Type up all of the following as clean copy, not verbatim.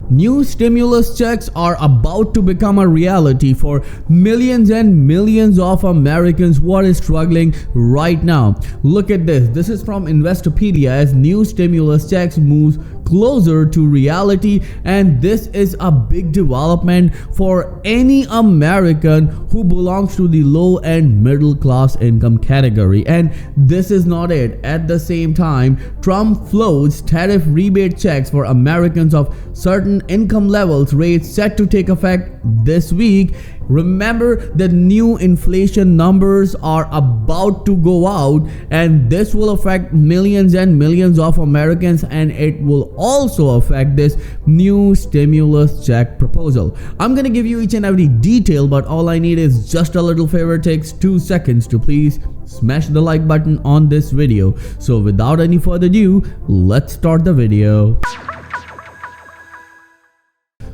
New stimulus checks are about to become a reality for millions and millions of Americans who are struggling right now. Look at this. This is from Investopedia as new stimulus checks moves closer to reality, and this is a big development for any American who belongs to the low and middle class income category. And this is not it. At the same time, Trump floats tariff rebate checks for Americans of certain income levels, rates set to take effect this week. Remember, the new inflation numbers are about to go out, and this will affect millions and millions of Americans, and it will also affect this new stimulus check proposal. I'm gonna give you each and every detail, but all I need is just a little favor. It takes 2 seconds to please smash the like button on this video. So without any further ado, let's start the video.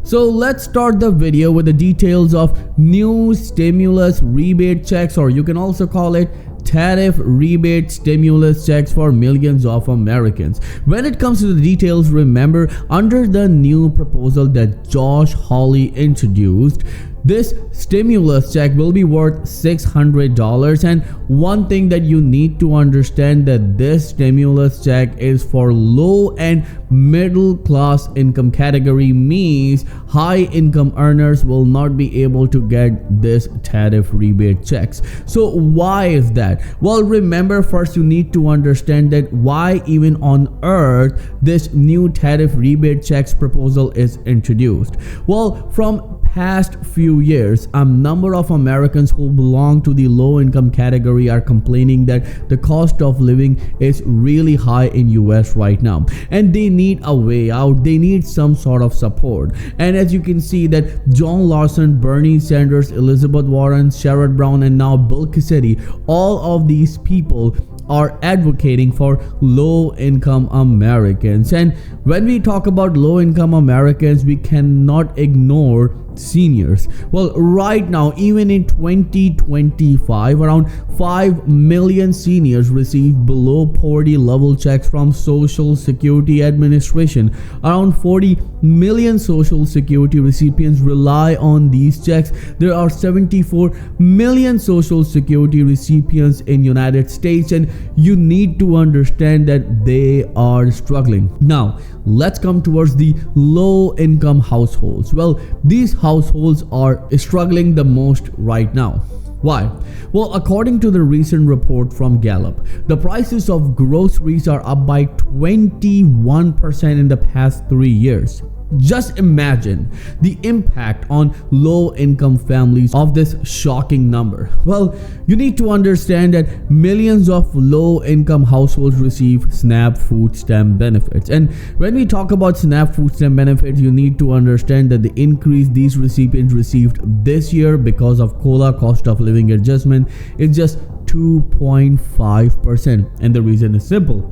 So let's start the video with the details of new stimulus rebate checks, or you can also call it tariff rebate stimulus checks for millions of Americans. When it comes to the details, remember, under the new proposal that Josh Hawley introduced, this stimulus check will be worth $600, and one thing that you need to understand that this stimulus check is for low and middle class income category, means high income earners will not be able to get this tariff rebate checks. So why is that? Well, remember, first you need to understand that why even on earth this new tariff rebate checks proposal is introduced. Well, from past few years, a number of Americans who belong to the low income category are complaining that the cost of living is really high in US right now, and they need a way out. They need some sort of support. And as you can see that John Larson, Bernie Sanders, Elizabeth Warren, Sherrod Brown, and now Bill Cassidy, all of these people are advocating for low income Americans. And when we talk about low income Americans, we cannot ignore seniors. Well, right now, even in 2025, around 5 million seniors receive below poverty level checks from Social Security Administration. Around 40 million Social Security recipients rely on these checks. There are 74 million Social Security recipients in United States, and you need to understand that they are struggling. Now, let's come towards the low income households. Well, these households are struggling the most right now. Why? Well, according to the recent report from Gallup, the prices of groceries are up by 21% in the past 3 years. Just imagine the impact on low-income families of this shocking number. Well, you need to understand that millions of low-income households receive SNAP food stamp benefits. And when we talk about SNAP food stamp benefits, you need to understand that the increase these recipients received this year because of COLA, cost of living adjustment, is just 2.5%. And the reason is simple.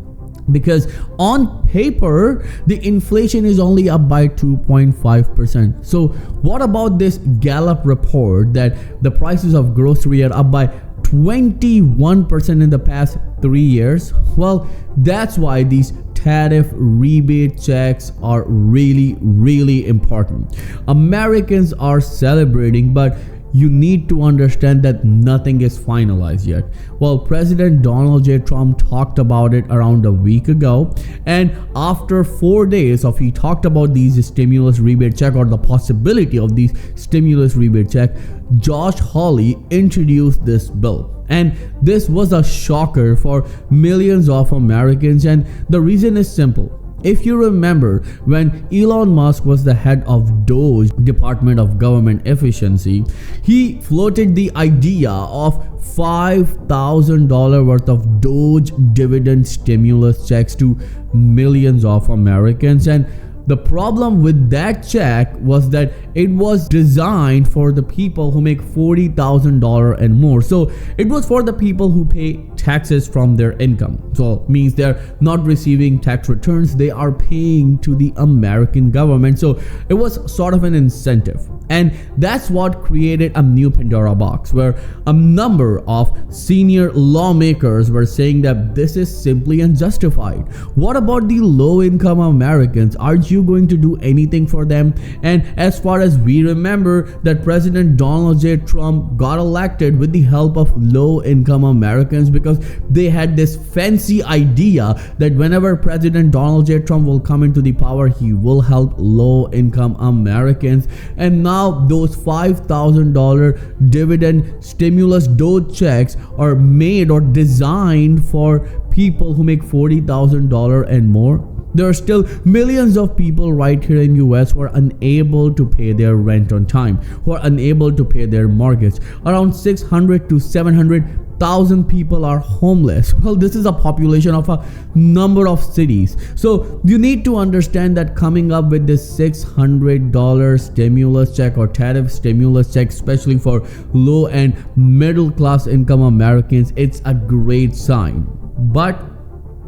Because on paper, the inflation is only up by 2.5%. So what about this Gallup report that the prices of grocery are up by 21% in the past 3 years? Well, that's why these tariff rebate checks are really important. Americans are celebrating, but you need to understand that nothing is finalized yet. Well, President Donald J. Trump talked about it around a week ago, and after 4 days of he talked about these stimulus rebate check, or the possibility of these stimulus rebate check, Josh Hawley introduced this bill. And this was a shocker for millions of Americans, and the reason is simple. If you remember, when Elon Musk was the head of Doge, Department of Government Efficiency, he floated the idea of $5,000 worth of Doge dividend stimulus checks to millions of Americans. And the problem with that check was that it was designed for the people who make $40,000 and more. So it was for the people who pay taxes from their income. So it means they're not receiving tax returns, they are paying to the American government. So it was sort of an incentive. And that's what created a new Pandora box, where a number of senior lawmakers were saying that this is simply unjustified. What about the low-income Americans? Aren't you going to do anything for them? And as far as we remember, that President Donald J. Trump got elected with the help of low-income Americans, because they had this fancy idea that whenever President Donald J. Trump will come into the power, he will help low-income Americans. And now those $5,000 dividend stimulus Doge checks are made or designed for people who make $40,000 and more. There are still millions of people right here in US who are unable to pay their rent on time, who are unable to pay their mortgage. Around 600 to 700,000 people are homeless. Well, this is a population of a number of cities. So you need to understand that coming up with this $600 stimulus check or tariff stimulus check, especially for low and middle class income Americans, it's a great sign. But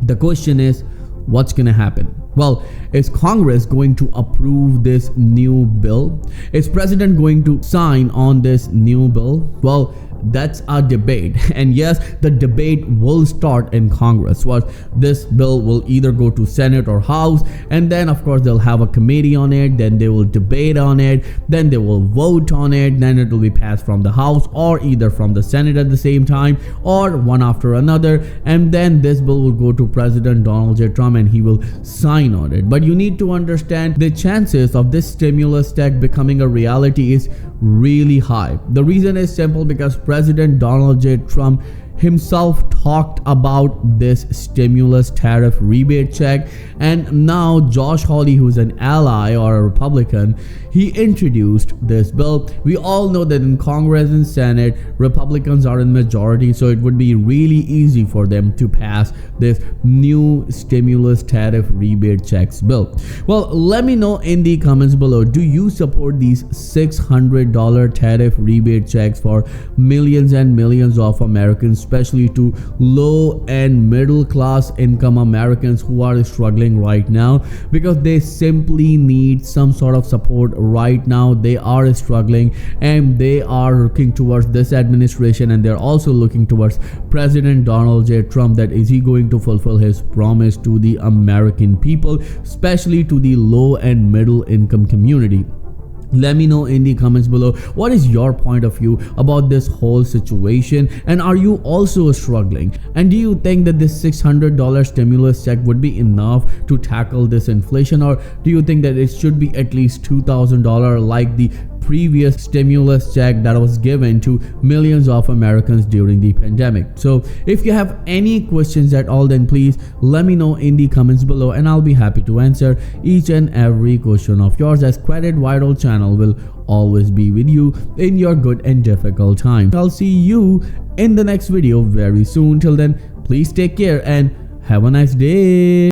the question is, what's going to happen? Well, is Congress going to approve this new bill? Is President going to sign on this new bill? Well, that's a debate. And yes, the debate will start in Congress. Well, this bill will either go to Senate or House, and then of course they'll have a committee on it, then they will debate on it, then they will vote on it, then it will be passed from the House or either from the Senate at the same time, or one after another, and then this bill will go to President Donald J. Trump and he will sign on it. But you need to understand the chances of this stimulus check becoming a reality is really high. The reason is simple, because President Donald J. Trump himself talked about this stimulus tariff rebate check, and now Josh Hawley, who's an ally or a Republican, he introduced this bill. We all know that in Congress and Senate, Republicans are in majority, so it would be really easy for them to pass this new stimulus tariff rebate checks bill. Well, let me know in the comments below, do you support these $600 tariff rebate checks for millions and millions of Americans, especially to low and middle class income Americans who are struggling right now, because they simply need some sort of support right now. They are struggling and they are looking towards this administration, and they're also looking towards President Donald J. Trump, that is he going to fulfill his promise to the American people, especially to the low and middle income community. Let me know in the comments below, what is your point of view about this whole situation, and are you also struggling? And do you think that this $600 stimulus check would be enough to tackle this inflation, or do you think that it should be at least $2,000 like the previous stimulus check that was given to millions of Americans during the pandemic? So if you have any questions at all, then please let me know in the comments below, and I'll be happy to answer each and every question of yours, as Credit Vital channel will always be with you in your good and difficult time. I'll see you in the next video very soon. Till then, please take care and have a nice day.